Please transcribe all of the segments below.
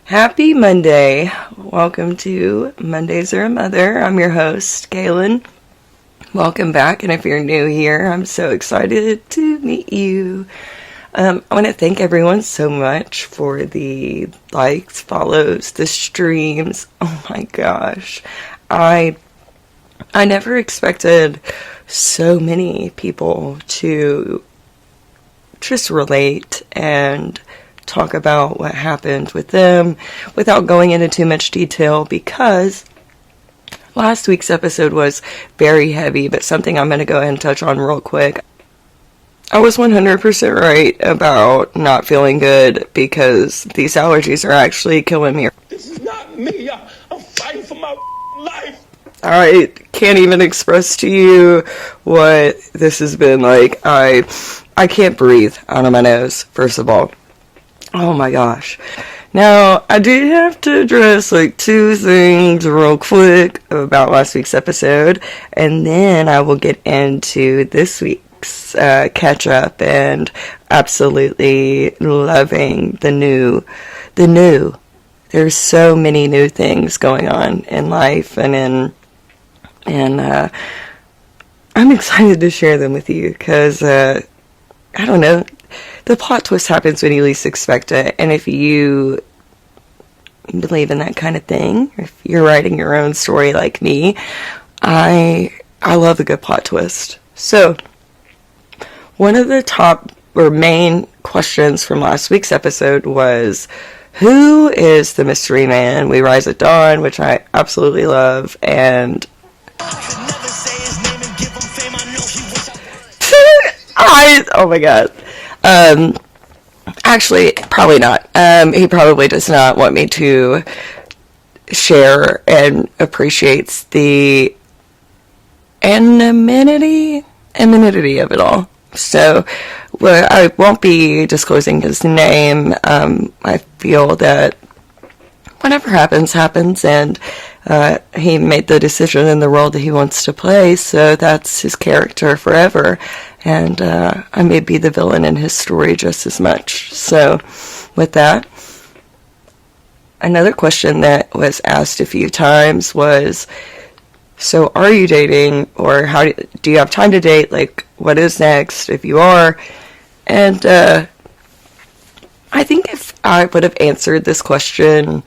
Happy Monday. Welcome to Mondays Are a Mother. I'm your host, Kaylin. Welcome back, and if you're new here, I'm so excited to meet you. I want to thank everyone so much for the likes, follows, the streams. Oh my gosh. I never expected so many people to just relate and talk about what happened with them without going into too much detail, because last week's episode was very heavy, but something I'm going to go ahead and touch on real quick. I was 100% right about not feeling good because these allergies are actually killing me. This is not me. I'm fighting for my life. I can't even express to you what this has been like. I can't breathe out of my nose, first of all. Oh my gosh. Now, I do have to address two things real quick about last week's episode, and then I will get into this week's catch up and absolutely loving the new. There's so many new things going on in life and I'm excited to share them with you because I don't know, the plot twist happens when you least expect it, and if you believe in that kind of thing, if you're writing your own story like me, I love a good plot twist. So one of the top or main questions from last week's episode was, who is the mystery man? We rise at dawn, which I absolutely love, and oh my god. Actually, probably not. He probably does not want me to share and appreciates the anonymity of it all. So, I won't be disclosing his name. I feel that whatever happens, and he made the decision in the role that he wants to play, so that's his character forever, and I may be the villain in his story just as much. So, with that, another question that was asked a few times was, so are you dating, or do you have time to date? What is next, if you are? And I think if I would have answered this question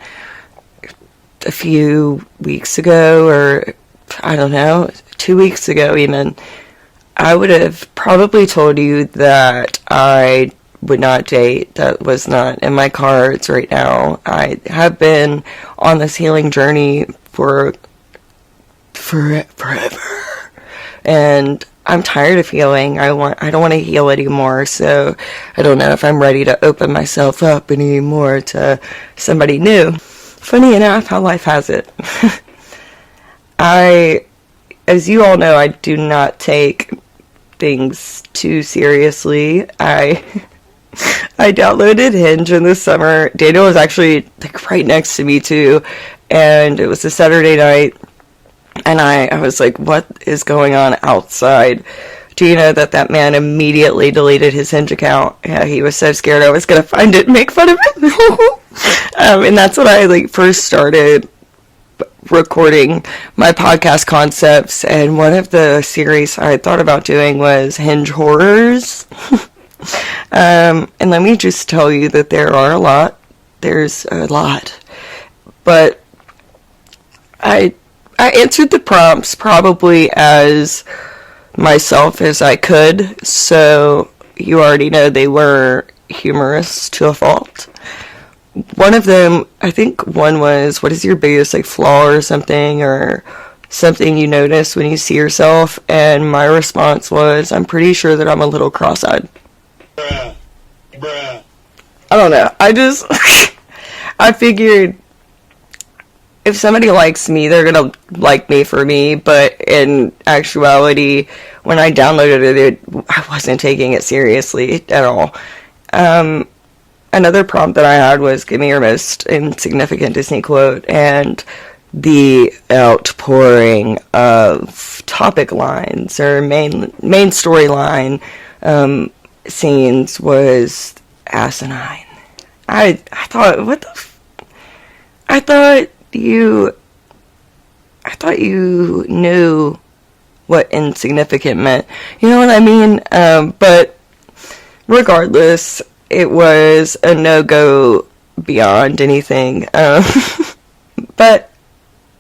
a few weeks ago, or I don't know, 2 weeks ago even, I would have probably told you that I would not date. That was not in my cards right now. I have been on this healing journey for forever, and I'm tired of healing. I don't want to heal anymore, so I don't know if I'm ready to open myself up anymore to somebody new. Funny enough how life has it. As you all know, I do not take things too seriously. I downloaded Hinge in the summer. Daniel was actually right next to me too, and it was a Saturday night, and I was like, what is going on outside? Do you know that man immediately deleted his Hinge account? Yeah, he was so scared I was going to find it and make fun of it. And that's when I first started recording my podcast concepts, and one of the series I had thought about doing was Hinge Horrors. And let me just tell you that there's a lot. But I answered the prompts probably as myself as I could, so you already know they were humorous to a fault. One of them, I think one was, what is your biggest flaw or something you notice when you see yourself? And my response was, I'm pretty sure that I'm a little cross-eyed. Bruh. I don't know. I figured if somebody likes me, they're gonna like me for me, but in actuality, when I downloaded it, I wasn't taking it seriously at all. Another prompt that I had was, give me your most insignificant Disney quote, and the outpouring of topic lines or main storyline scenes was asinine. I thought, what the I thought you knew what insignificant meant. You know what I mean? But regardless, it was a no-go beyond anything. But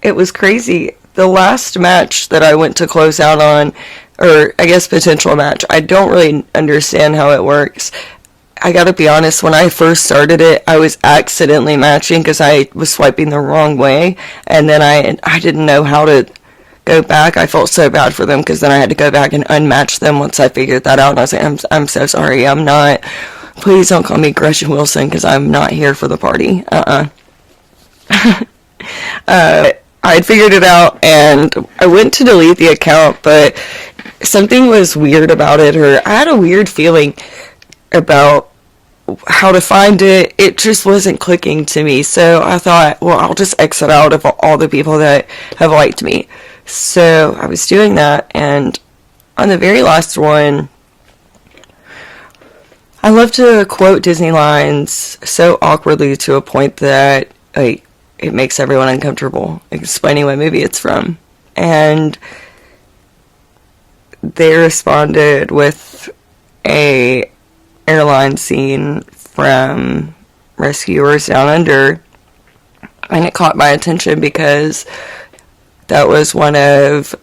it was crazy. The last match that I went to close out on, or I guess potential match, I don't really understand how it works. I gotta be honest, when I first started it, I was accidentally matching because I was swiping the wrong way, and then I didn't know how to go back. I felt so bad for them because then I had to go back and unmatch them once I figured that out, and I was like, I'm so sorry, I'm not, please don't call me Gretchen Wilson because I'm not here for the party. I had figured it out, and I went to delete the account, but something was weird about it, or I had a weird feeling about how to find it. It just wasn't clicking to me, so I thought, well, I'll just exit out of all the people that have liked me. So I was doing that, and on the very last one, I love to quote Disney lines so awkwardly to a point that, like, it makes everyone uncomfortable explaining what movie it's from. And they responded with a airline scene from Rescuers Down Under, and it caught my attention because that was one of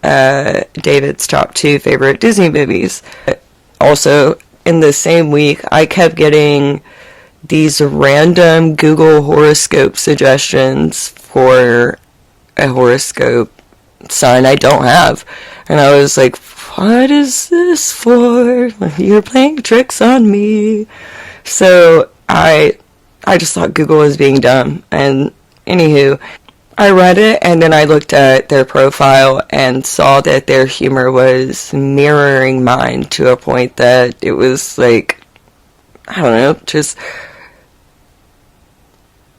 David's top 2 favorite Disney movies. Also, in the same week, I kept getting these random Google horoscope suggestions for a horoscope sign I don't have. And I was like, what is this for? You're playing tricks on me. So I just thought Google was being dumb. And anywho, I read it, and then I looked at their profile and saw that their humor was mirroring mine to a point that it was like, I don't know, just,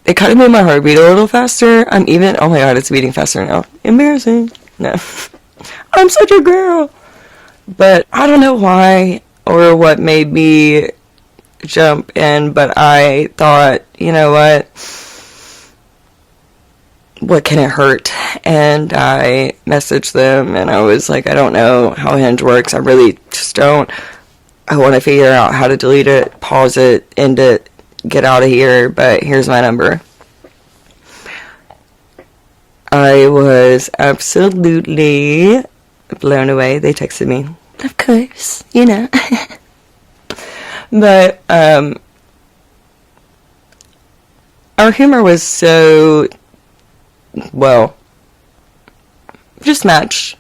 it kind of made my heart beat a little faster. Oh my god, it's beating faster now. Embarrassing. No. I'm such a girl. But I don't know why or what made me jump in, but I thought, you know what can it hurt? And I messaged them, and I was like, I don't know how Hinge works. I really just don't. I want to figure out how to delete it, pause it, end it, get out of here, but here's my number. I was absolutely blown away. They texted me, of course, you know. But our humor was so, well, just matched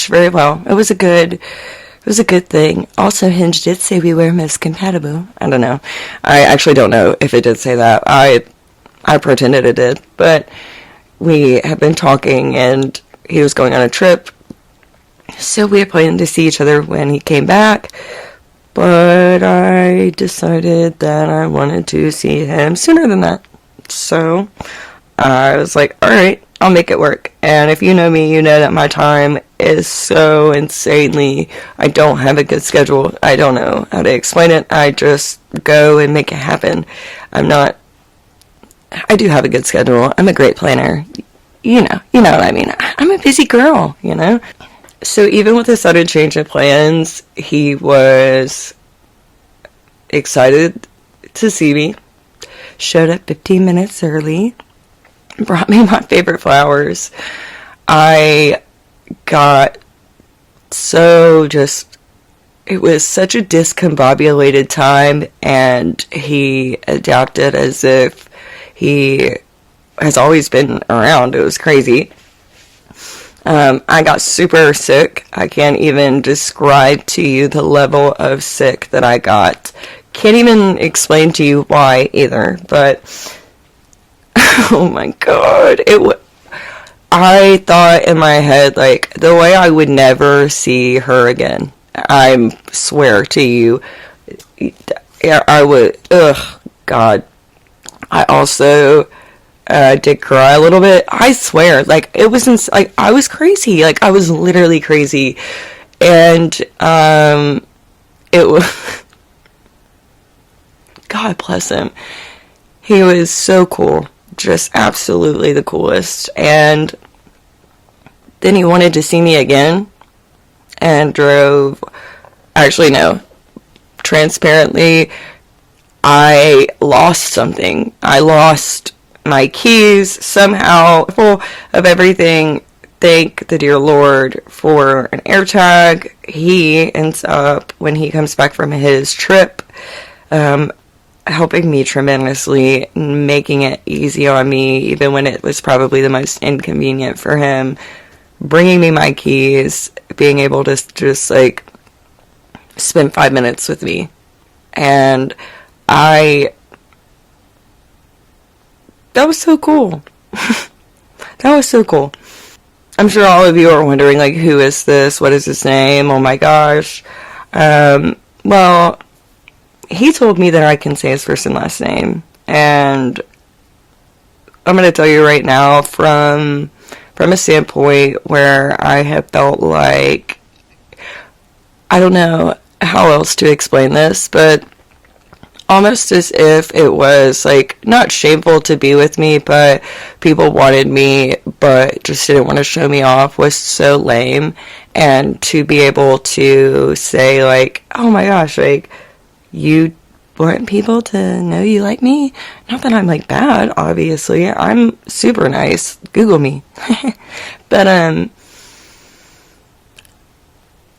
very well. It was a good thing. Also, Hinge did say we were most compatible. I don't know. I actually don't know if it did say that. I pretended it did, but we have been talking, and he was going on a trip, so we had planned to see each other when he came back, but I decided that I wanted to see him sooner than that. So I was like, alright, I'll make it work. And if you know me, you know that my time is so insanely, I don't have a good schedule. I don't know how to explain it. I just go and make it happen. I do have a good schedule. I'm a great planner. You know what I mean. I'm a busy girl, you know. So even with a sudden change of plans, he was excited to see me. Showed up 15 minutes early. Brought me my favorite flowers. I got it was such a discombobulated time, and he adapted as if he has always been around. It was crazy. I got super sick. I can't even describe to you the level of sick that I got. Can't even explain to you why either, but oh my god, I thought in my head, like, the way I would never see her again. I swear to you, I would, god. I also did cry a little bit. I swear, like, it wasn't, like, I was crazy. Like, I was literally crazy. And, it was, God bless him. He was so cool. just absolutely the coolest. And then he wanted to see me again and drove. Actually, no. Transparently, I lost something. I lost my keys somehow. Full of everything. Thank the dear Lord for an AirTag. He ends up, when he comes back from his trip, helping me tremendously, making it easy on me, even when it was probably the most inconvenient for him, bringing me my keys, being able to just, like, spend 5 minutes with me. And that was so cool. That was so cool. I'm sure all of you are wondering, like, who is this? What is his name? Oh my gosh. Well, he told me that I can say his first and last name. And I'm going to tell you right now from a standpoint where I have felt like, I don't know how else to explain this, but almost as if it was, like, not shameful to be with me, but people wanted me, but just didn't want to show me off, was so lame. And to be able to say, like, oh my gosh, like, you want people to know you like me? Not that I'm, like, bad, obviously. I'm super nice. Google me. But,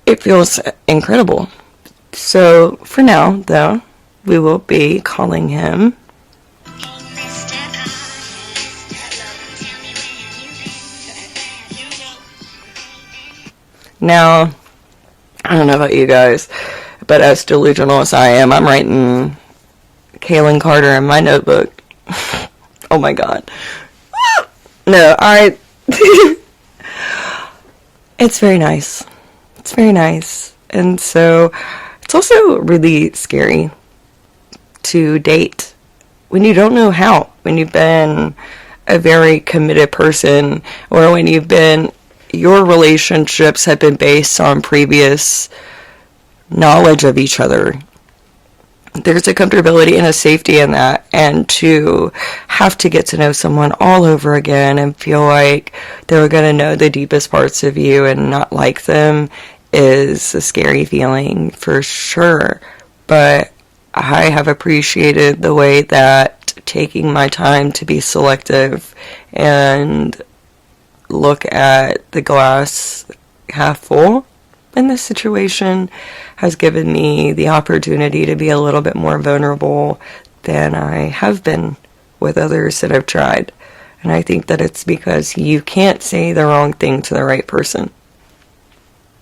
it feels incredible. So, for now, though, we will be calling him now. I don't know about you guys, but as delusional as I am, I'm writing Kaylin Carter in my notebook. Oh my god. No, it's very nice. It's very nice. And so, it's also really scary to date when you don't know how, when you've been a very committed person, or when your relationships have been based on previous knowledge of each other. There's a comfortability and a safety in that, and to have to get to know someone all over again and feel like they're going to know the deepest parts of you and not like them is a scary feeling for sure. But I have appreciated the way that taking my time to be selective and look at the glass half full in this situation has given me the opportunity to be a little bit more vulnerable than I have been with others that I've tried. And I think that it's because you can't say the wrong thing to the right person.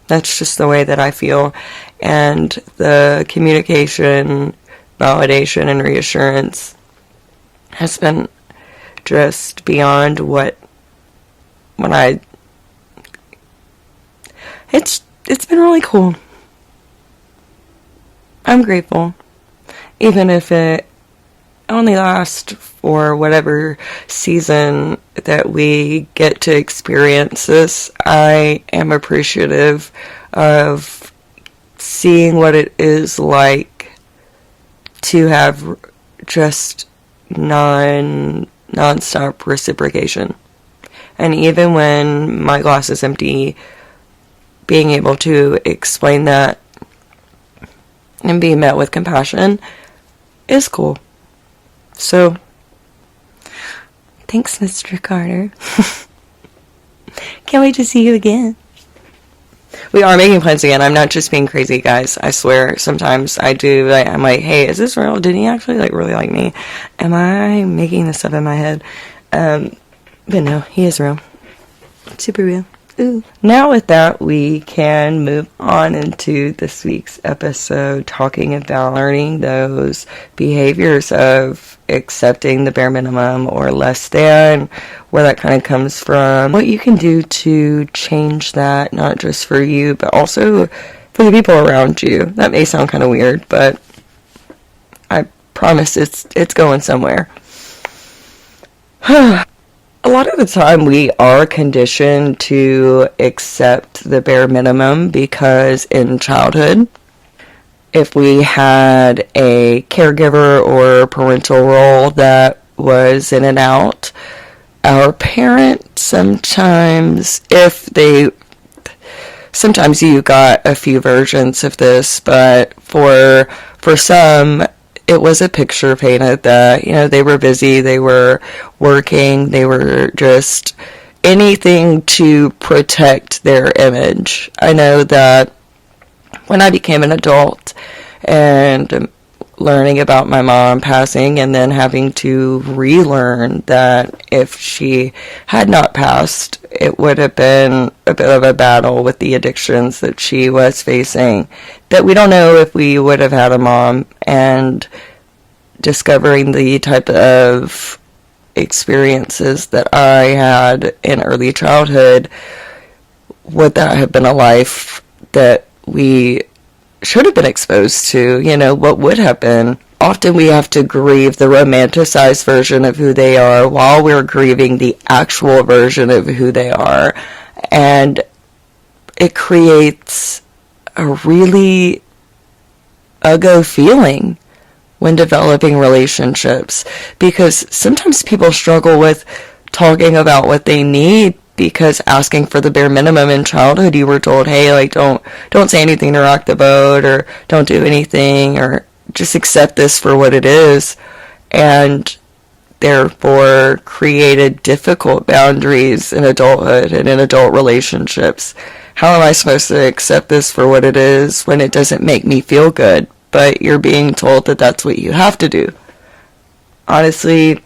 That's just the way that I feel. And the communication, validation, and reassurance has been just beyond what it's been really cool. I'm grateful. Even if it only lasts for whatever season that we get to experience this, I am appreciative of seeing what it is like to have just non-stop reciprocation. And even when my glass is empty, being able to explain that and be met with compassion is cool. So, thanks, Mr. Carter. Can't wait to see you again. We are making plans again. I'm not just being crazy, guys. I swear. Sometimes I do. I'm like, hey, is this real? Did he actually really like me? Am I making this up in my head? But no, he is real. Super real. Ooh. Now with that, we can move on into this week's episode, talking about learning those behaviors of accepting the bare minimum or less than, where that kind of comes from, what you can do to change that, not just for you, but also for the people around you. That may sound kind of weird, but I promise it's going somewhere. A lot of the time we are conditioned to accept the bare minimum because in childhood, if we had a caregiver or parental role that was in and out. Our parents sometimes, sometimes you got a few versions of this, but for some, it was a picture painted that, they were busy, they were working, they were just anything to protect their image. I know that when I became an adult and learning about my mom passing and then having to relearn that if she had not passed, it would have been a bit of a battle with the addictions that she was facing, that we don't know if we would have had a mom, and discovering the type of experiences that I had in early childhood, would that have been a life that we should have been exposed to? What would have been? Often we have to grieve the romanticized version of who they are while we're grieving the actual version of who they are. And it creates a really ugly feeling when developing relationships, because sometimes people struggle with talking about what they need, because asking for the bare minimum in childhood, you were told, hey, like, don't say anything to rock the boat, or don't do anything, or just accept this for what it is, and therefore created difficult boundaries in adulthood and in adult relationships. How am I supposed to accept this for what it is when it doesn't make me feel good, but you're being told that that's what you have to do? Honestly,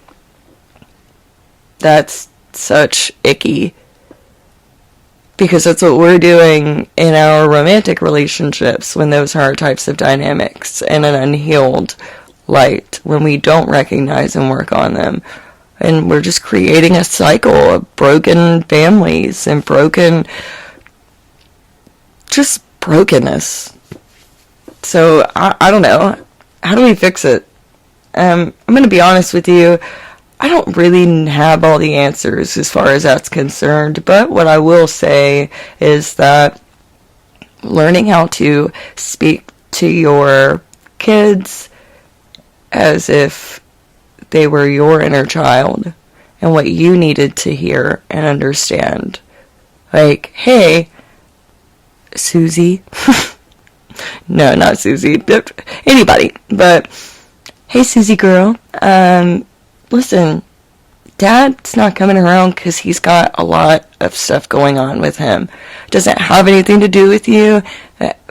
that's such icky, because that's what we're doing in our romantic relationships when those are types of dynamics in an unhealed light, when we don't recognize and work on them. And we're just creating a cycle of broken families and just brokenness. So I don't know, how do we fix it? I'm going to be honest with you, I don't really have all the answers as far as that's concerned, but what I will say is that learning how to speak to your kids as if they were your inner child and what you needed to hear and understand. Like, hey, Susie. No, not Susie, but anybody. But, hey, Susie girl, listen, Dad's not coming around because he's got a lot of stuff going on with him. It doesn't have anything to do with you,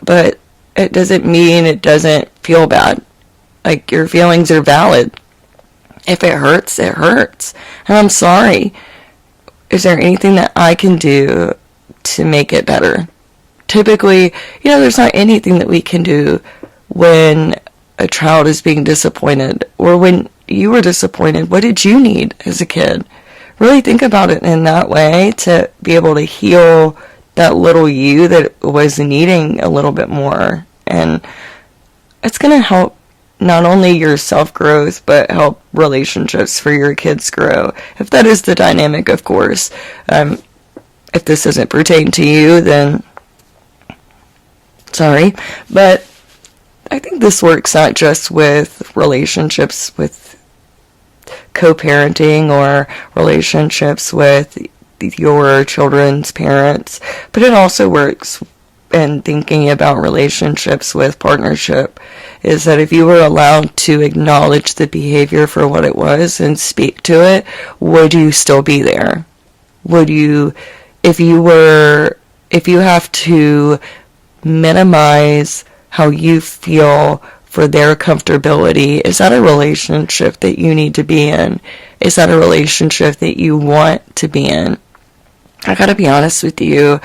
but it doesn't mean it doesn't feel bad. Like, your feelings are valid. If it hurts, it hurts. And I'm sorry. Is there anything that I can do to make it better? Typically, there's not anything that we can do when a child is being disappointed, or when you were disappointed. What did you need as a kid? Really think about it in that way, to be able to heal that little you that was needing a little bit more. And it's going to help not only your self-growth, but help relationships for your kids grow. If that is the dynamic, of course. If this doesn't pertain to you, then sorry. But I think this works not just with relationships with co-parenting or relationships with your children's parents, but it also works in thinking about relationships with partnership, is that if you were allowed to acknowledge the behavior for what it was and speak to it, would you still be there? Would you, if you have to minimize how you feel for their comfortability, is that a relationship that you need to be in? Is that a relationship that you want to be in? I gotta be honest with you,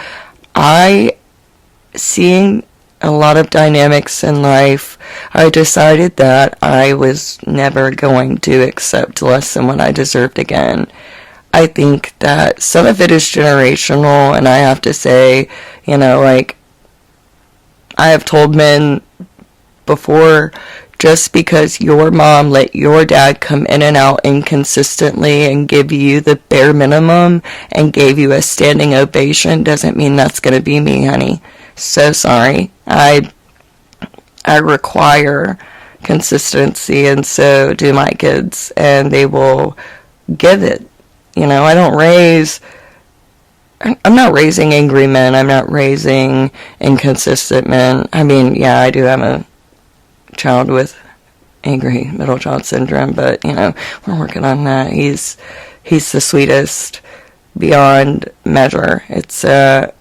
seeing a lot of dynamics in life, I decided that I was never going to accept less than what I deserved again. I think that some of it is generational, and I have to say, I have told men before, just because your mom let your dad come in and out inconsistently and give you the bare minimum and gave you a standing ovation doesn't mean that's going to be me, honey. So sorry. I require consistency, and so do my kids, and they will give it. You know, I'm not raising angry men. I'm not raising inconsistent men. I mean, yeah, I do have a child with angry middle child syndrome, but, you know, we're working on that. He's the sweetest beyond measure. It's a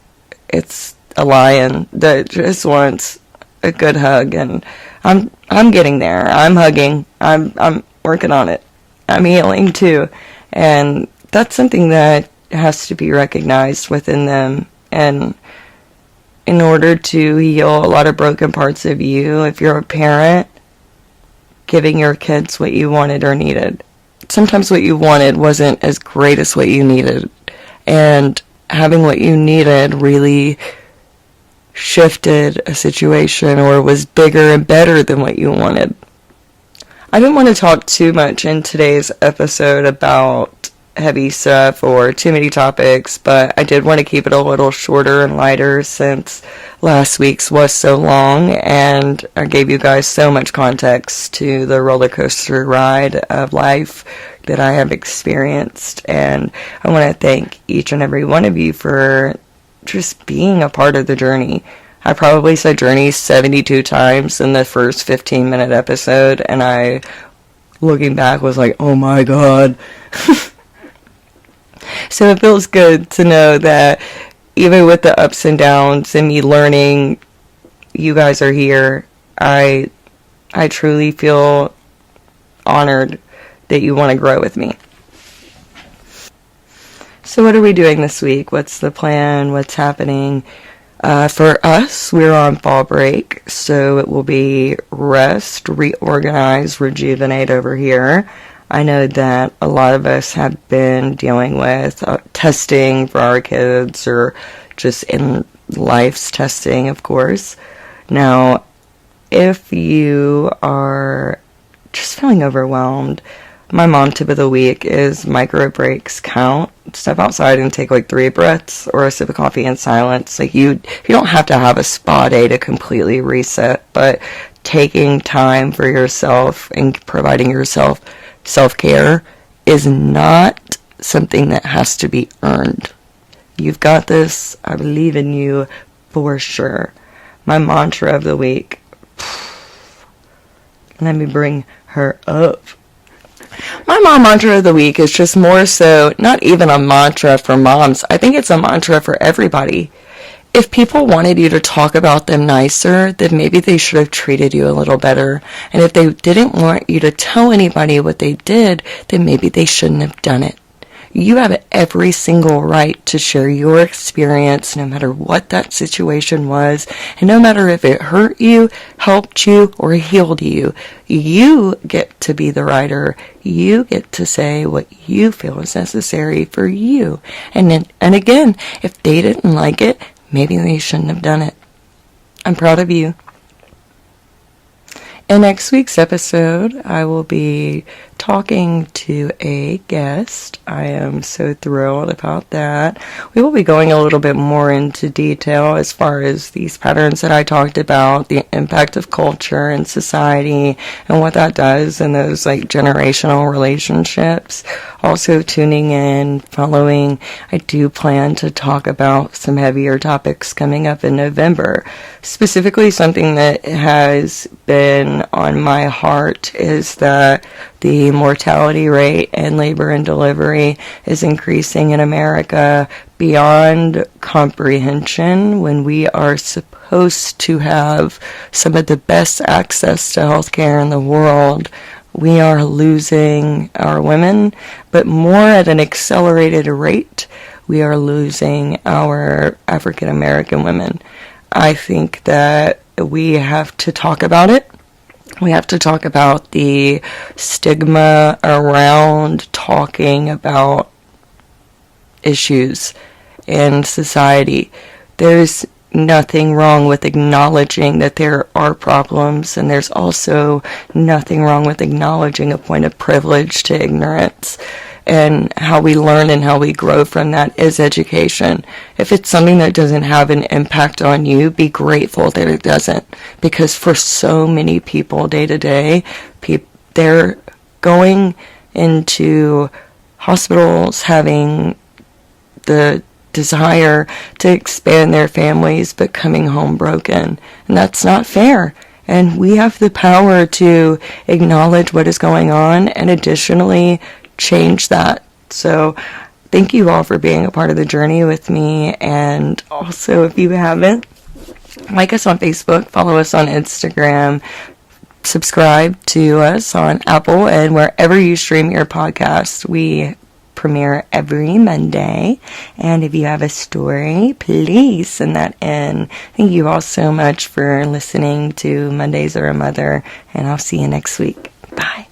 lion that just wants a good hug, and I'm getting there. I'm hugging. I'm working on it. I'm healing too, and that's something that has to be recognized within them. And in order to heal a lot of broken parts of you, if you're a parent, giving your kids what you wanted or needed. Sometimes what you wanted wasn't as great as what you needed, and having what you needed really shifted a situation or was bigger and better than what you wanted. I didn't want to talk too much in today's episode about heavy stuff or too many topics, but I did want to keep it a little shorter and lighter since last week's was so long, and I gave you guys so much context to the roller coaster ride of life that I have experienced. And I want to thank each and every one of you for just being a part of the journey. I probably said journey 72 times in the first 15-minute episode, and I, looking back, was like, oh my god. So it feels good to know that even with the ups and downs and me learning, you guys are here. I truly feel honored that you want to grow with me. So what are we doing this week? What's the plan? What's happening? For us, we're on fall break, so it will be rest, reorganize, rejuvenate over here. I know that a lot of us have been dealing with testing for our kids, or just in life's testing, of course. Now, if you are just feeling overwhelmed, my mom tip of the week is micro breaks count. Step outside and take like 3 breaths or a sip of coffee in silence. Like you don't have to have a spa day to completely reset, but taking time for yourself and providing yourself self-care is not something that has to be earned. You've got this. I believe in you for sure. My mantra of the week. Let me bring her up. My mom mantra of the week is just more so not even a mantra for moms. I think it's a mantra for everybody. If people wanted you to talk about them nicer, then maybe they should have treated you a little better. And if they didn't want you to tell anybody what they did, then maybe they shouldn't have done it. You have every single right to share your experience, no matter what that situation was, and no matter if it hurt you, helped you, or healed you. You get to be the writer. You get to say what you feel is necessary for you. And again, if they didn't like it, maybe they shouldn't have done it. I'm proud of you. In next week's episode, I will be talking to a guest. I am so thrilled about that. We will be going a little bit more into detail as far as these patterns that I talked about, the impact of culture and society, and what that does in those like generational relationships. Also tuning in, following. I do plan to talk about some heavier topics coming up in November. Specifically, something that has been on my heart is that the mortality rate in labor and delivery is increasing in America beyond comprehension, when we are supposed to have some of the best access to healthcare in the world. We are losing our women, but more at an accelerated rate, we are losing our African American women. I think that we have to talk about it. We have to talk about the stigma around talking about issues in society. There's nothing wrong with acknowledging that there are problems, and there's also nothing wrong with acknowledging a point of privilege to ignorance. and how we learn and how we grow from that is education. If it's something that doesn't have an impact on you, be grateful that it doesn't. Because for so many people day to day, they're going into hospitals having the desire to expand their families but coming home broken. And that's not fair. And we have the power to acknowledge what is going on and additionally change that. So thank you all for being a part of the journey with me. And also, if you haven't, like us on Facebook, follow us on Instagram, subscribe to us on Apple and wherever you stream your podcast. We premiere every Monday. And if you have a story, please send that in. Thank you all so much for listening to Mondays Are a Mother, and I'll see you next week. Bye.